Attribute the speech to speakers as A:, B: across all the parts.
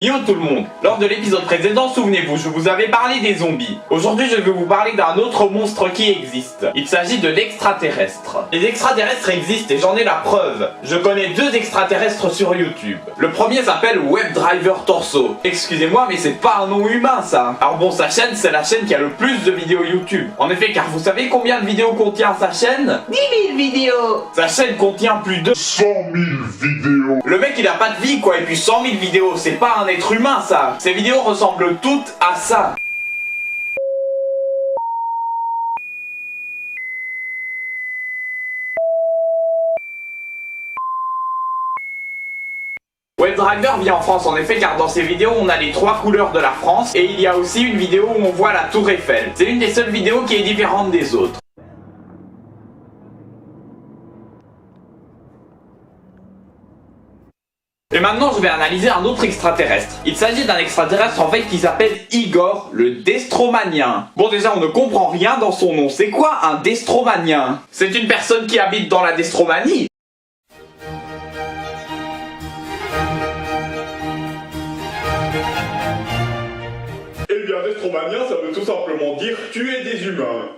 A: Yo tout le monde, lors de l'épisode précédent, souvenez-vous, je vous avais parlé des zombies. Aujourd'hui, je vais vous parler d'un autre monstre qui existe. Il s'agit de l'extraterrestre. Les extraterrestres existent et j'en ai la preuve. Je connais deux extraterrestres sur YouTube. Le premier s'appelle WebDriver Torso. Excusez-moi, mais c'est pas un nom humain ça. Alors bon, sa chaîne, c'est la chaîne qui a le plus de vidéos YouTube. En effet, car vous savez combien de vidéos contient sa chaîne? 10 000 vidéos. Sa chaîne contient plus de
B: 100 000 vidéos.
A: Le mec il a pas de vie quoi, et puis 100 000 vidéos, c'est pas un être humain ça. Ces vidéos ressemblent toutes à ça. WebDriver vient en France en effet, car dans ces vidéos on a les trois couleurs de la France, et il y a aussi une vidéo où on voit la tour Eiffel. C'est une des seules vidéos qui est différente des autres. Et maintenant je vais analyser un autre extraterrestre. Il s'agit d'un extraterrestre en fait qui s'appelle Igor le Destromanien. Bon déjà on ne comprend rien dans son nom, c'est quoi un Destromanien? C'est une personne qui habite dans la Destromanie?
B: Eh bien, Destromanien, ça veut tout simplement dire tuer des humains.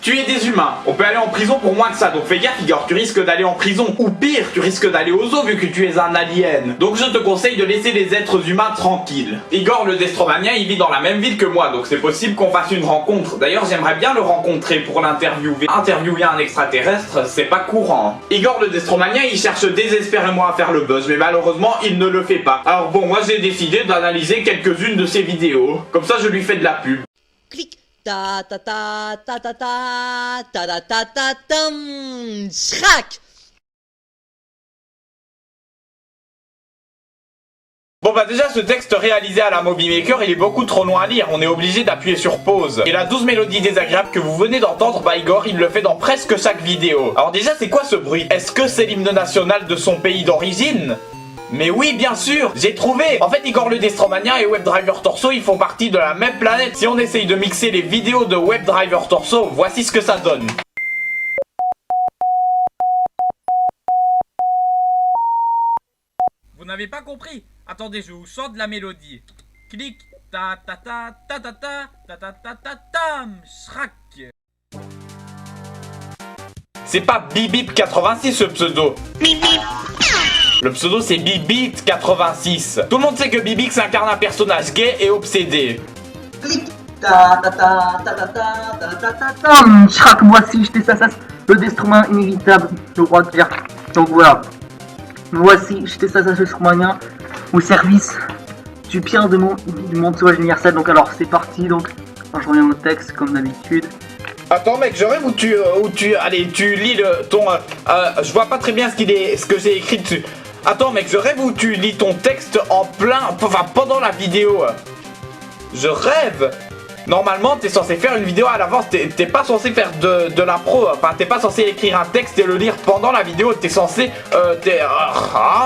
A: Tuer des humains. On peut aller en prison pour moins que ça, donc fais gaffe Igor, tu risques d'aller en prison. Ou pire, tu risques d'aller aux eaux vu que tu es un alien. Donc je te conseille de laisser les êtres humains tranquilles. Igor le Destromanien, il vit dans la même ville que moi, donc c'est possible qu'on fasse une rencontre. D'ailleurs, j'aimerais bien le rencontrer pour l'interviewer. Interviewer un extraterrestre, c'est pas courant. Igor le Destromanien, il cherche désespérément à faire le buzz, mais malheureusement, il ne le fait pas. Alors bon, moi j'ai décidé d'analyser quelques-unes de ses vidéos. Comme ça, je lui fais de la pub.
C: Clic. Ta ta ta ta ta ta ta ta ta ta tam schrack.
A: Bon bah déjà ce texte réalisé à la Moby Maker il est beaucoup trop long à lire, on est obligé d'appuyer sur pause. Et la 12 mélodies désagréables que vous venez d'entendre, bah Igor il le fait dans presque chaque vidéo. Alors déjà c'est quoi ce bruit? Est-ce que c'est l'hymne national de son pays d'origine? Mais oui, bien sûr, j'ai trouvé. En fait, Igor le Destromanien et WebDriver Torso, ils font partie de la même planète. Si on essaye de mixer les vidéos de WebDriver Torso, voici ce que ça donne. Vous n'avez pas compris? Attendez, je vous chante la mélodie. Clic, ta ta ta ta ta ta ta ta ta ta tam, schrack. C'est pas Bibip86 ce pseudo. Le pseudo c'est Bibit86. Tout le monde sait que Bibix incarne un personnage gay et obsédé.
D: Clic, ta ta ta ta ta ta ta ta ta ta. Schrack, voici, j'étais ça, le Destromanien inévitable, le roi de guerre. Donc voilà. Voici, j'étais ça, le Destromanien, au service du pire du monde sauvage universel. Donc alors, c'est parti, donc. Je reviens au texte, comme d'habitude.
A: Attends mec, je rêve où tu lis ton, je vois pas très bien ce que j'ai écrit dessus. Attends mec, je rêve où tu lis ton texte en plein, enfin pendant la vidéo. Je rêve. Normalement t'es censé faire une vidéo à l'avance, t'es pas censé faire de l'impro, enfin t'es pas censé écrire un texte et le lire pendant la vidéo, t'es censé,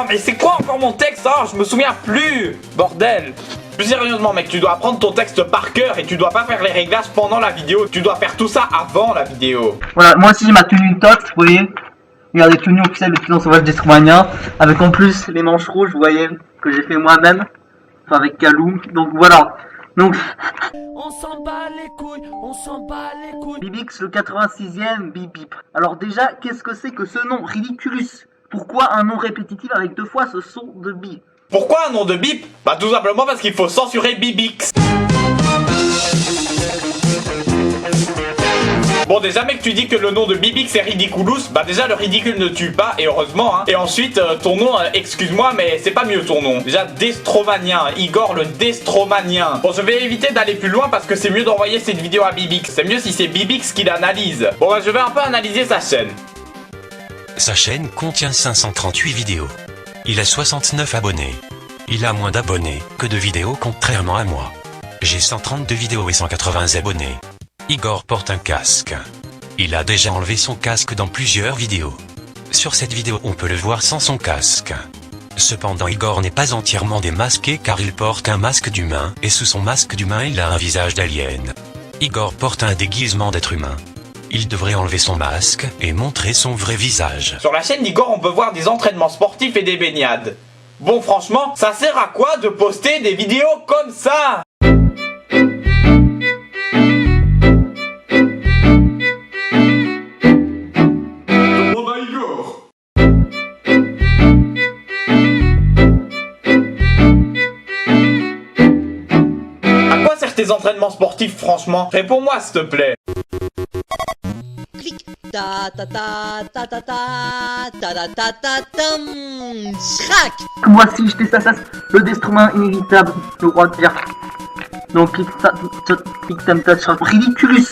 A: mais c'est quoi encore mon texte? Je me souviens plus, bordel. Plus sérieusement mec, tu dois apprendre ton texte par cœur et tu dois pas faire les réglages pendant la vidéo, tu dois faire tout ça avant la vidéo.
D: Voilà, moi aussi j'ai ma tenue tox, vous voyez. Regardez, tenue officielle de Pinon Sauvage Destromanien, avec en plus les manches rouges, vous voyez, que j'ai fait moi-même, enfin avec Kalou, donc voilà. Donc,
C: On s'en bat les couilles, on s'en bat les couilles.
D: Bibix le 86e, bip bip. Alors déjà, qu'est-ce que c'est que ce nom ridiculus? Pourquoi un nom répétitif avec deux fois ce son de bip?
A: Pourquoi un nom de bip? Bah tout simplement parce qu'il faut censurer Bibix. Bon déjà mec, tu dis que le nom de Bibix est ridiculous, bah déjà le ridicule ne tue pas, et heureusement hein. Et ensuite ton nom, excuse-moi mais c'est pas mieux ton nom. Déjà Destromanien, Igor le Destromanien. Bon je vais éviter d'aller plus loin parce que c'est mieux d'envoyer cette vidéo à Bibix. C'est mieux si c'est Bibix qui l'analyse. Bon bah je vais un peu analyser sa chaîne.
E: Sa chaîne contient 538 vidéos. Il a 69 abonnés. Il a moins d'abonnés que de vidéos contrairement à moi. J'ai 132 vidéos et 180 abonnés. Igor porte un casque. Il a déjà enlevé son casque dans plusieurs vidéos. Sur cette vidéo on peut le voir sans son casque. Cependant Igor n'est pas entièrement démasqué car il porte un masque d'humain et sous son masque d'humain il a un visage d'alien. Igor porte un déguisement d'être humain. Il devrait enlever son masque et montrer son vrai visage.
A: Sur la chaîne d'Igor, on peut voir des entraînements sportifs et des baignades. Bon, franchement, ça sert à quoi de poster des vidéos comme ça?
B: Demande à Igor.
A: À quoi servent tes entraînements sportifs, franchement? Réponds-moi, s'il te plaît.
C: Clic. Ta ta ta ta ta ta ta ta ta ta tam. Schrack.
D: Voici, je t'ai ça, le destrument inévitable, le roi de guerre. Donc, clic tam touch, ridiculus.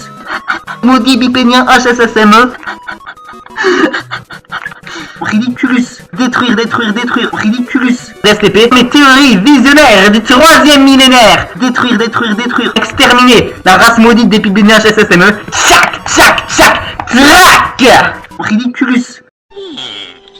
D: Maudit bipénien HSSME. Ridiculus. Détruire, ridiculus. DSTP, mes théories visionnaires du 3e millénaire. Détruire. Exterminer la race maudite des bipéniens HSSME. Chac. Crac. Ridiculus.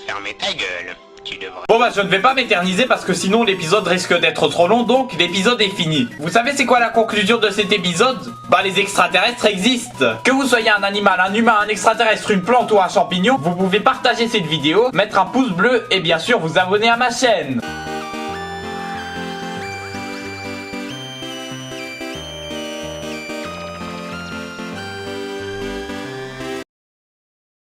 F: Fermez ta gueule. Tu devrais...
A: Bon bah je ne vais pas m'éterniser parce que sinon l'épisode risque d'être trop long, donc l'épisode est fini. Vous savez c'est quoi la conclusion de cet épisode? Bah les extraterrestres existent. Que vous soyez un animal, un humain, un extraterrestre, une plante ou un champignon, vous pouvez partager cette vidéo, mettre un pouce bleu et bien sûr vous abonner à ma chaîne.